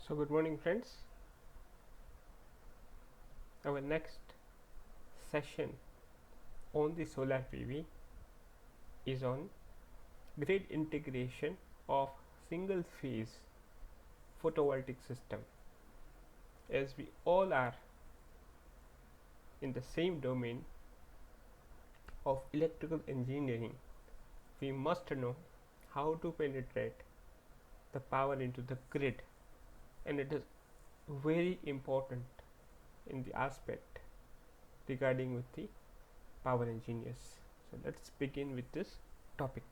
So good morning friends. Our next session on the solar PV is on grid integration of single phase photovoltaic system. As we all are in the same domain of electrical engineering, we must know how to penetrate the power into the grid, and it is very important in the aspect regarding with the power engineers. So let's begin with this topic.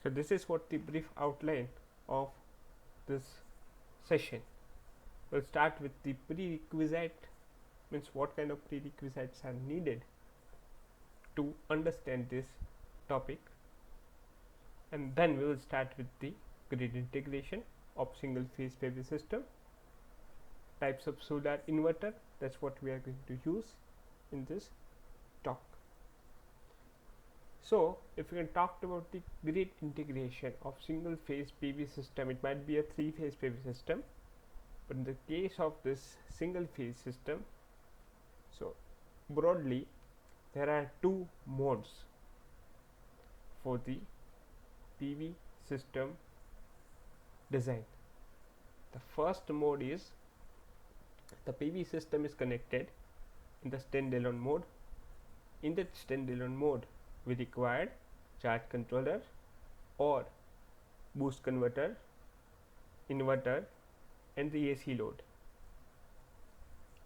So this is what the brief outline of this session. We'll start with the prerequisite, means what kind of prerequisites are needed to understand this topic, and then we will start with the grid integration of single phase PV system, types of solar inverter, that's what we are going to use in this talk. So if we can talk about the grid integration of single phase PV system, it might be a 3-phase PV system, but in the case of this single phase system, so broadly there are two modes for the PV system design. The first mode is the PV system is connected in the standalone mode. In that standalone mode, we require charge controller or boost converter, inverter, and the AC load.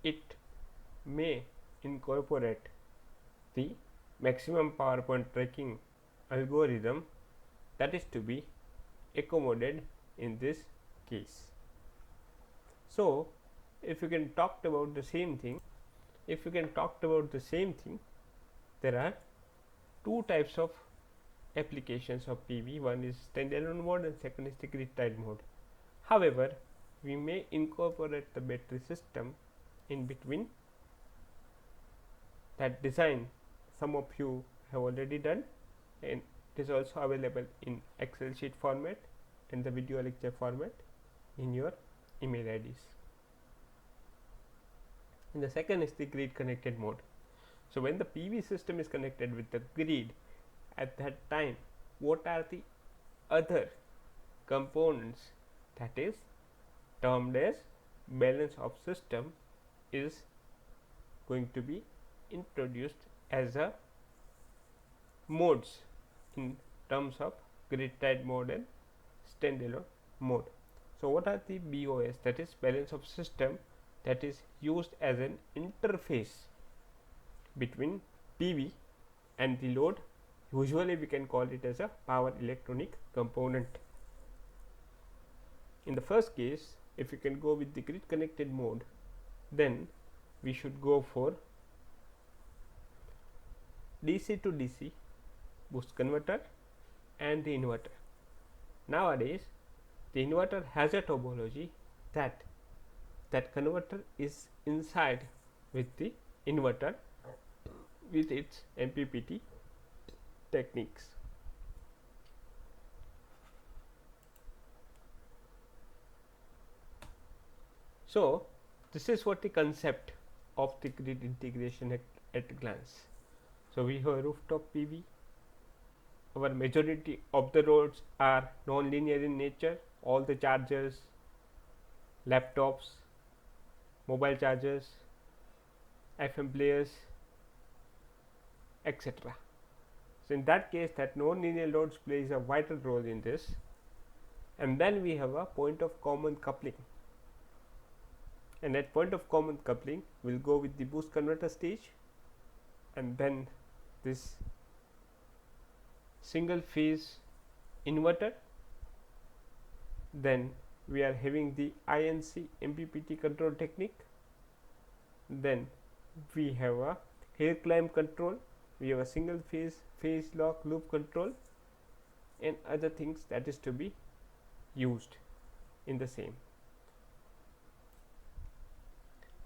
It may incorporate the maximum power point tracking algorithm that is to be accommodated in this case. So if you can talk about the same thing, there are two types of applications of PV. One is standalone mode and second is the grid tied mode. However, we may incorporate the battery system in between. That design some of you have already done, and it is also available in Excel sheet format and the video lecture format in your email IDs. And the second is the grid connected mode. So when the PV system is connected with the grid, at that time what are the other components that is termed as balance of system is going to be introduced as a modes in terms of grid tied mode and standalone mode. So what are the BOS, that is balance of system, that is used as an interface between PV and the load. Usually we can call it as a power electronic component. In the first case, if you can go with the grid connected mode, then we should go for DC to DC boost converter and the inverter. Nowadays the inverter has a topology that converter is inside with the inverter with its MPPT techniques. So this is what the concept of the grid integration at a glance. So we have rooftop PV. Our majority of the roads are non-linear in nature. All the chargers, laptops, mobile chargers, FM players, etc. So in that case, that non-linear loads plays a vital role in this. And then we have a point of common coupling, and at point of common coupling will go with the boost converter stage, and then this single phase inverter. Then we are having the INC MPPT control technique. Then we have a hill climb control, we have a single phase lock loop control, and other things that is to be used in the same.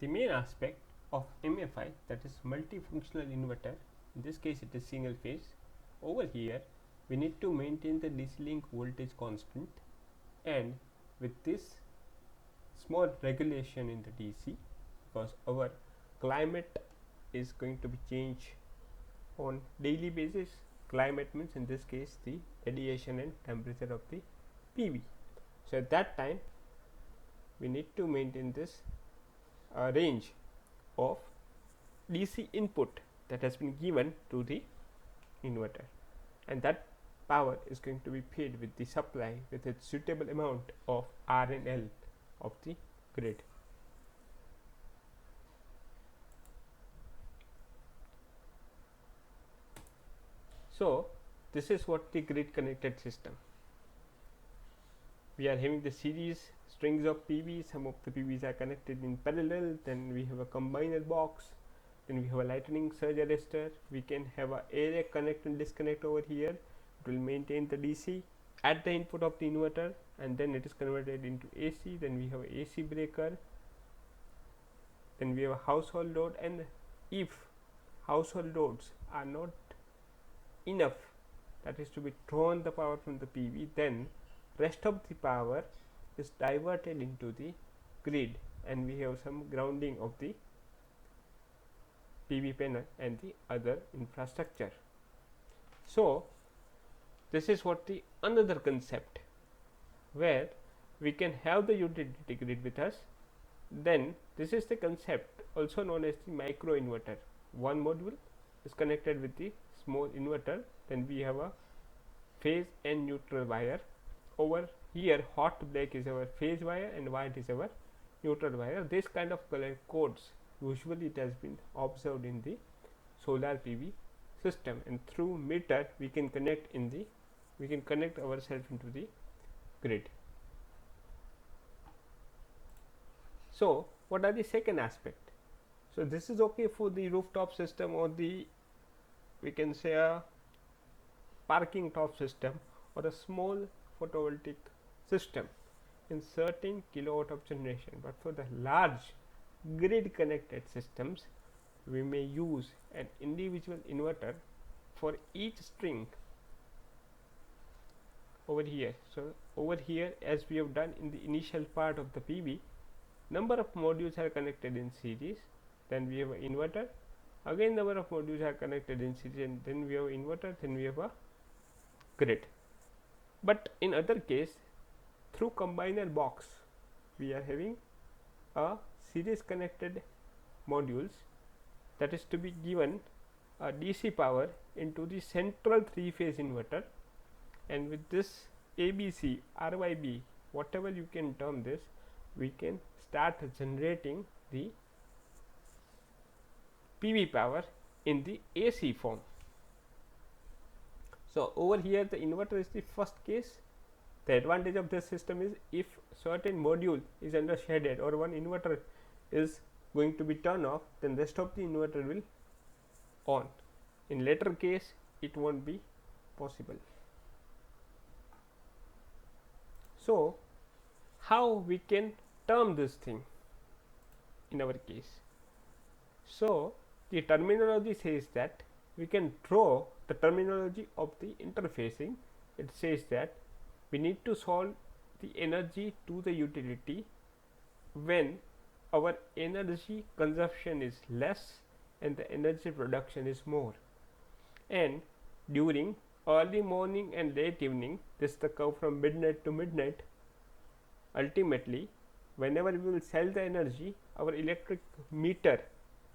The main aspect of MFI, that is multifunctional inverter, in this case it is single phase. Over here we need to maintain the DC link voltage constant, and with this small regulation in the DC, because our climate is going to be changed on daily basis. Climate means in this case the radiation and temperature of the PV. So at that time we need to maintain this range of DC input that has been given to the inverter, and that power is going to be paid with the supply with its suitable amount of R and L of the grid. So this is what the grid connected system. We are having the series strings of PV. Some of the PVs are connected in parallel. Then we have a combiner box. Then we have a lightning surge arrestor. We can have a array connect and disconnect over here. It will maintain the DC at the input of the inverter, and then it is converted into AC. Then we have a AC breaker. Then we have a household load, and if household loads are not enough, that is to be drawn the power from the PV, then rest of the power is diverted into the grid, and we have some grounding of the PV panel and the other infrastructure. So this is what the another concept, where we can have the utility grid with us. Then this is the concept also known as the micro inverter. One module is connected with the small inverter. Then we have a phase and neutral wire. Over here hot black is our phase wire and white is our neutral wire. This kind of color codes usually it has been observed in the solar PV system, and through meter we can connect ourselves into the grid. So what are the second aspect? So this is okay for the rooftop system or the, we can say, a parking top system or a small photovoltaic system in certain kilowatt of generation. But for the large grid connected systems, we may use an individual inverter for each string over here. So over here, as we have done in the initial part of the PV, number of modules are connected in series. Then we have an inverter. Again number of modules are connected in series, and then we have inverter. Then we have a grid. But in other case, through combiner box, we are having a series connected modules that is to be given a DC power into the central three phase inverter, and with this ABC, RYB, whatever you can term this, we can start generating the PV power in the AC form. So over here the inverter is the first case. The advantage of this system is if certain module is under shaded or one inverter is going to be turned off, then rest of the inverter will on. In later case it won't be possible. So how we can term this thing in our case? So the terminology says that we can draw the terminology of the interfacing. It says that we need to solve the energy to the utility when our energy consumption is less and the energy production is more, and during early morning and late evening, this is the curve from midnight to midnight. Ultimately, whenever we will sell the energy, our electric meter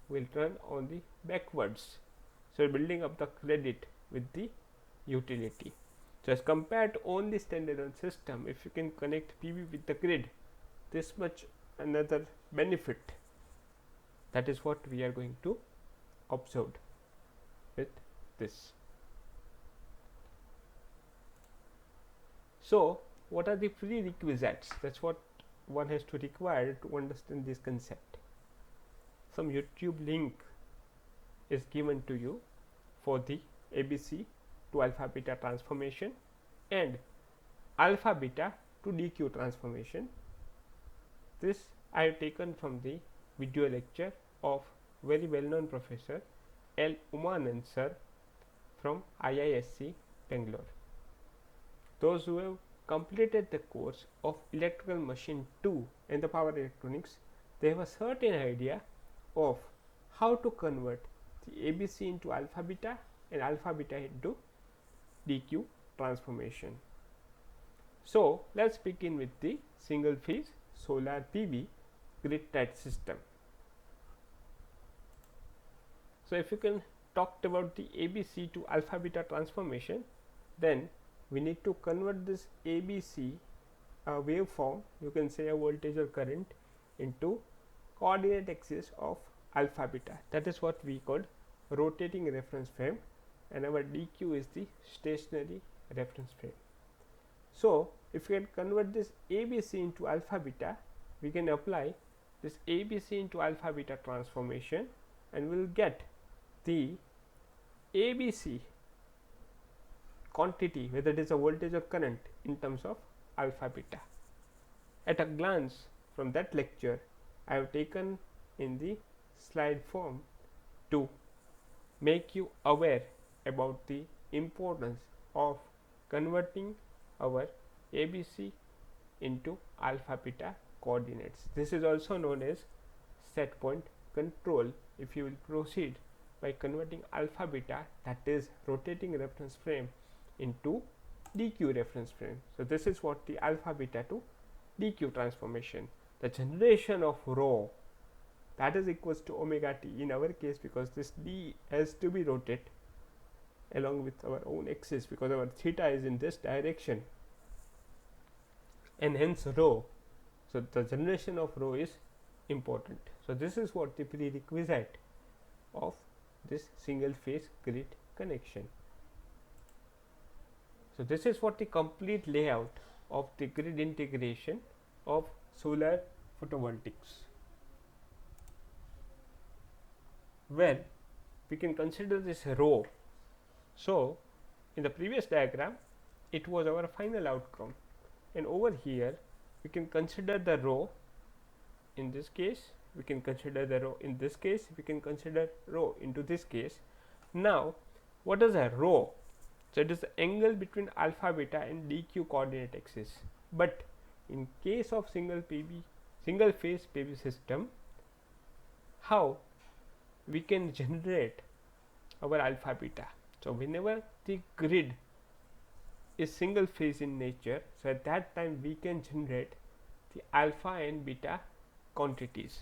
will turn on the backwards. So building up the credit with the utility. So as compared to only standalone system, if you can connect PV with the grid, this much another benefit. That is what we are going to observe with this. So what are the prerequisites? That's what one has to require to understand this concept. Some YouTube link is given to you for the ABC to alpha beta transformation and alpha beta to DQ transformation. This I have taken from the video lecture of very well known professor L. Umanand sir from IISc Bangalore. Those who have completed the course of electrical machine 2 in the power electronics, they have a certain idea of how to convert the ABC into alpha beta and alpha beta into DQ transformation. So let's begin with the single phase solar PV grid tied system. So if you can talked about the ABC to alpha beta transformation, then we need to convert this ABC waveform, you can say a voltage or current, into coordinate axis of alpha beta. That is what we called rotating reference frame, and our DQ is the stationary reference frame. So if we can convert this ABC into alpha beta, we can apply this ABC into alpha beta transformation, and we will get the ABC quantity, whether it is a voltage or current, in terms of alpha beta. At a glance from that lecture, I have taken in the slide form to make you aware about the importance of converting our ABC into alpha beta coordinates. This is also known as set point control. If you will proceed by converting alpha beta, that is rotating reference frame, into DQ reference frame. So this is what the alpha beta to DQ transformation. The generation of rho, that is equals to omega t in our case, because this D has to be rotated along with our own axis, because our theta is in this direction, and hence rho. So the generation of rho is important. So this is what the prerequisite of this single phase grid connection. So this is what the complete layout of the grid integration of solar photovoltaics, where we can consider this rho. So in the previous diagram, it was our final outcome, and over here we can consider the rho. In this case, we can consider the rho. In this case, we can consider rho into this case. Now what is a rho? So it is the angle between alpha beta and DQ coordinate axis. But in case of single phase PV system, how we can generate our alpha beta? So whenever the grid is single phase in nature, so at that time we can generate the alpha and beta quantities.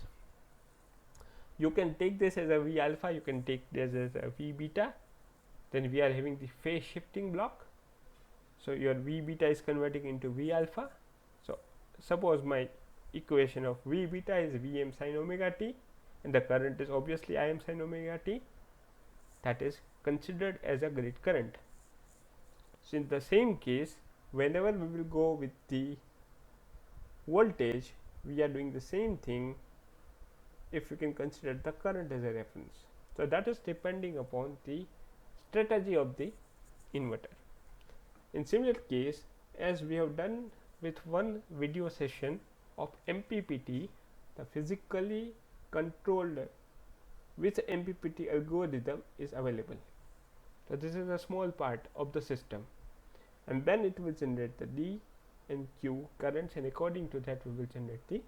You can take this as a V alpha, you can take this as a V beta. Then we are having the phase shifting block. So your V beta is converting into V alpha. So suppose my equation of V beta is Vm sin omega t, and the current is obviously Im sin omega t. That is considered as a grid current. So in the same case, whenever we will go with the voltage, we are doing the same thing if we can consider the current as a reference. So that is depending upon the strategy of the inverter. In similar case, as we have done with one video session of MPPT, the physically controlled which MPPT algorithm is available. So this is a small part of the system, and then it will generate the D and Q currents, and according to that we will generate the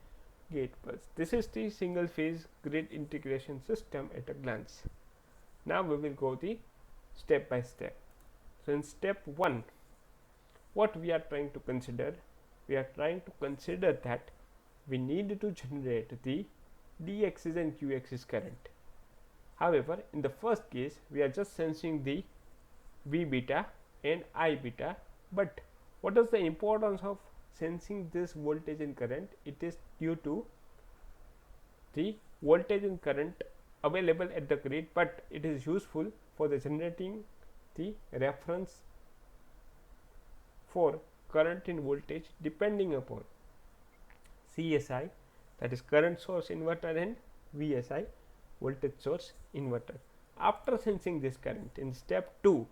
gate pulse. This is the single phase grid integration system at a glance. Now we will go the step by step. So in step 1, what we are trying to consider? We are trying to consider that we need to generate the D axis and Q axis current. However, in the first case, we are just sensing the V beta and I beta. But what is the importance of sensing this voltage and current? It is due to the voltage and current available at the grid, but it is useful for the generating the reference for current and voltage depending upon CSI, that is current source inverter, and VSI, voltage source inverter. After sensing this current, in step 2,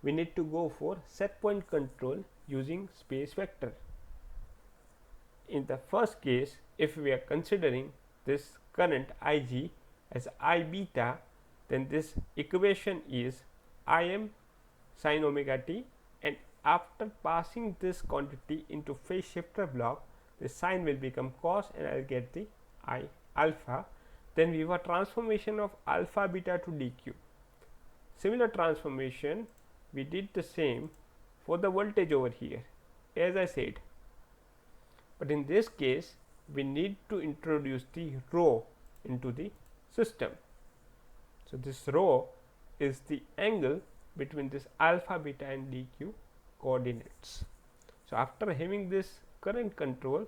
we need to go for set point control using space vector. In the first case, if we are considering this current Ig as I beta, then this equation is Im sin omega t and after passing this quantity into phase shifter block, the sign will become cos and I will get the I alpha. Then we have a transformation of alpha beta to dq. Similar transformation we did the same for the voltage over here, as I said, but in this case we need to introduce the rho into the system. So this rho is the angle between this alpha beta and dq coordinates. So after having this current control,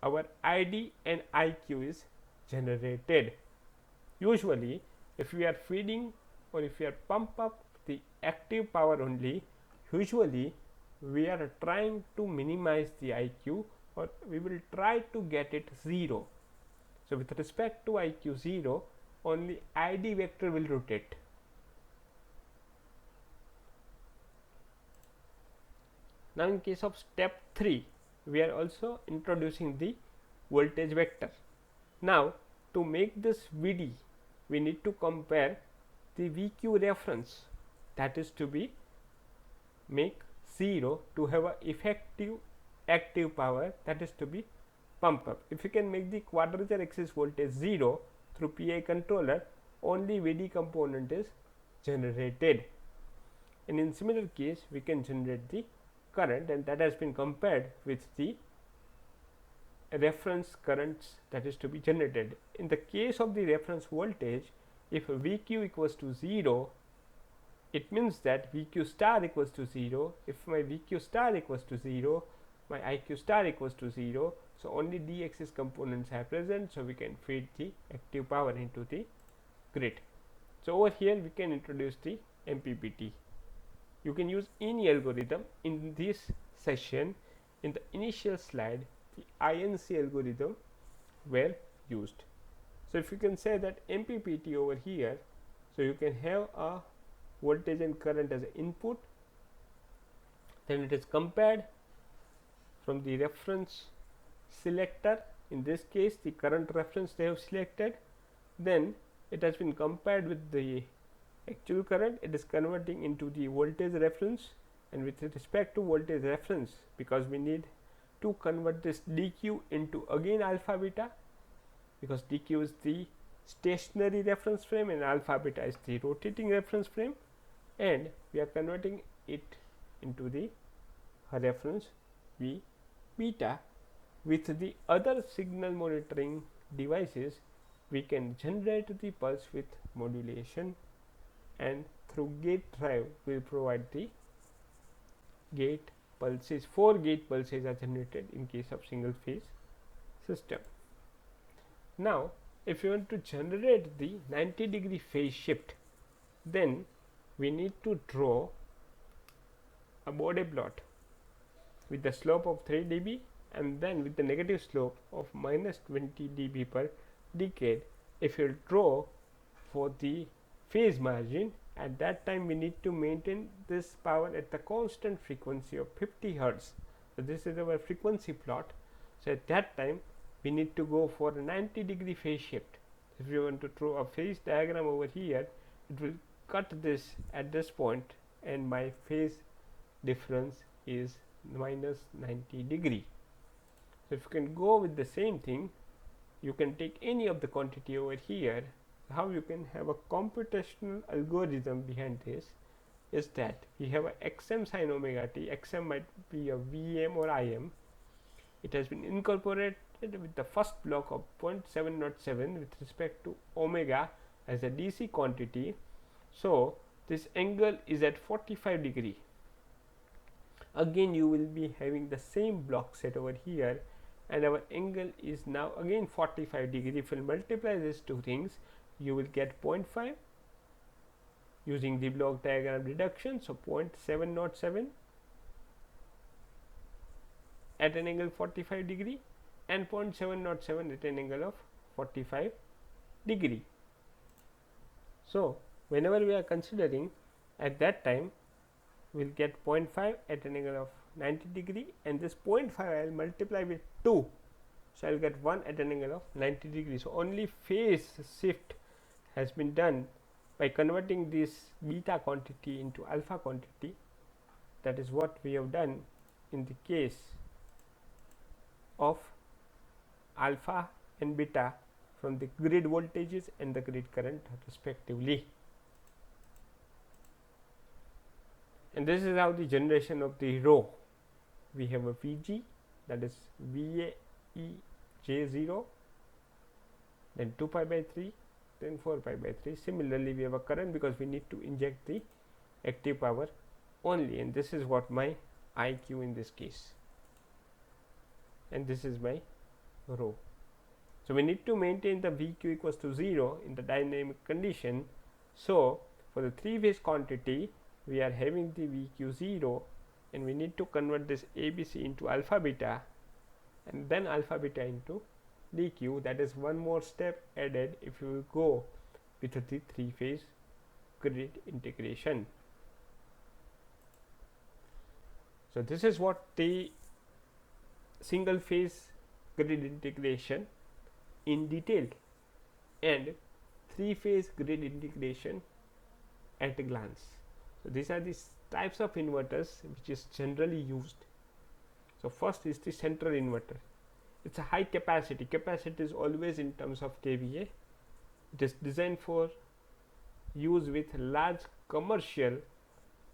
our ID and IQ is generated. Usually if we are feeding or if we are pump up the active power only, usually we are trying to minimize the IQ, or we will try to get it 0. So with respect to IQ 0, only ID vector will rotate. Now in case of step 3, we are also introducing the voltage vector. Now to make this VD, we need to compare the VQ reference, that is to be make 0 to have a effective active power, that is to be pump up. If you can make the quadrature axis voltage 0 through PI controller, only VD component is generated, and in similar case we can generate the current, and that has been compared with the reference currents that is to be generated. In the case of the reference voltage, if VQ equals to 0, it means that VQ star equals to 0. If my VQ star equals to 0, my IQ star equals to 0. So only D axis components are present, so we can feed the active power into the grid. So over here we can introduce the MPPT. You can use any algorithm. In this session, in the initial slide, the INC algorithm were used. So if you can say that MPPT over here, so you can have a voltage and current as an input, then it is compared from the reference selector. In this case the current reference they have selected, then it has been compared with the actual current, it is converting into the voltage reference, and with respect to voltage reference, because we need to convert this dq into again alpha beta, because dq is the stationary reference frame and alpha beta is the rotating reference frame, and we are converting it into the reference V beta. With the other signal monitoring devices, we can generate the pulse with modulation, and through gate drive we will provide the gate pulses. 4 gate pulses are generated in case of single phase system. Now if you want to generate the 90-degree phase shift, then we need to draw a Bode plot with the slope of 3 dB and then with the negative slope of minus 20 dB per decade. If you draw for the phase margin, at that time we need to maintain this power at the constant frequency of 50 Hertz. So this is our frequency plot. So at that time we need to go for a 90-degree phase shift. If you want to draw a phase diagram over here, it will cut this at this point, and my phase difference is minus 90 degree. So if you can go with the same thing, you can take any of the quantity over here. How you can have a computational algorithm behind this is that we have a xm sin omega t. Xm might be a Vm or Im. It has been incorporated with the first block of 0.707 with respect to omega as a DC quantity. So this angle is at 45 degree. Again you will be having the same block set over here, and our angle is now again 45 degree. If you multiply these two things, you will get 0.5 using the block diagram reduction. So 0.707 at an angle 45 degree and 0.707 at an angle of 45 degree. So whenever we are considering, at that time we will get 0.5 at an angle of 90 degree, and this 0.5 I will multiply with 2, so I will get 1 at an angle of 90 degrees. So only phase shift has been done by converting this beta quantity into alpha quantity, that is what we have done in the case of alpha and beta from the grid voltages and the grid current respectively. And this is how the generation of the rho. We have a Vg, that is VAEJ0, then 2 pi by 3, then 4 pi by 3. Similarly, we have a current because we need to inject the active power only, and this is what my IQ in this case, and this is my rho. So we need to maintain the VQ equals to 0 in the dynamic condition. So for the three-phase quantity, we are having the VQ 0, and we need to convert this ABC into alpha beta and then alpha beta into dq. That is one more step added if you go with the three-phase grid integration. So this is what the single phase grid integration in detail and three-phase grid integration at a glance. So these are the types of inverters which is generally used. So first is the central inverter. It's a high capacity. Capacity is always in terms of kVA. It is designed for use with large commercial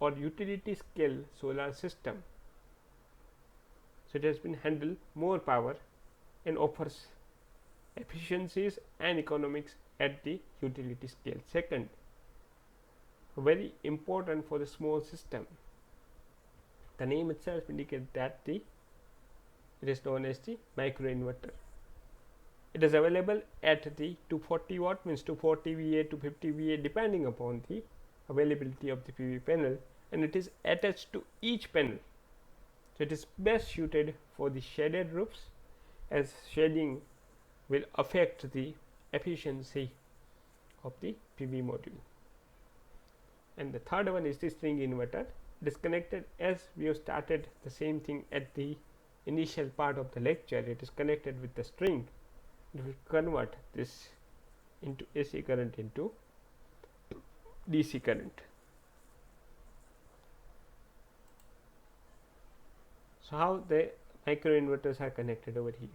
or utility scale solar system. So it has been handled more power and offers efficiencies and economics at the utility scale. Second, very important for the small system. The name itself indicates that it is known as the micro inverter. It is available at the 240 watt, means 240 VA to 50 VA depending upon the availability of the PV panel, and it is attached to each panel. So it is best suited for the shaded roofs, as shading will affect the efficiency of the PV module. And the third one is the string inverter. It is connected, as we have started the same thing at the initial part of the lecture. It is connected with the string. It will convert this into AC current into DC current. So how the micro inverters are connected over here?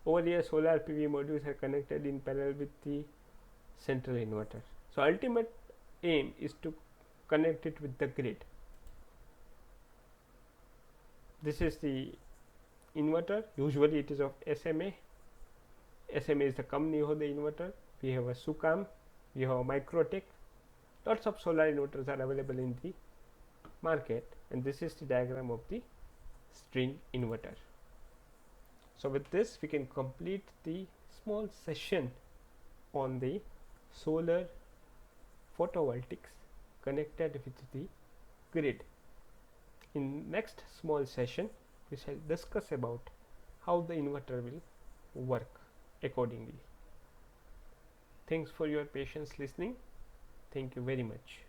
Over here, solar PV modules are connected in parallel with the central inverter. So ultimate aim is to connect it with the grid. This is the inverter. Usually it is of SMA. SMA is the company of the inverter. We have a Sucam, we have a Microtech. Lots of solar inverters are available in the market, and this is the diagram of the string inverter. So with this we can complete the small session on the solar photovoltaics connected with the grid. In next small session we shall discuss about how the inverter will work accordingly. Thanks for your patience listening. Thank you very much.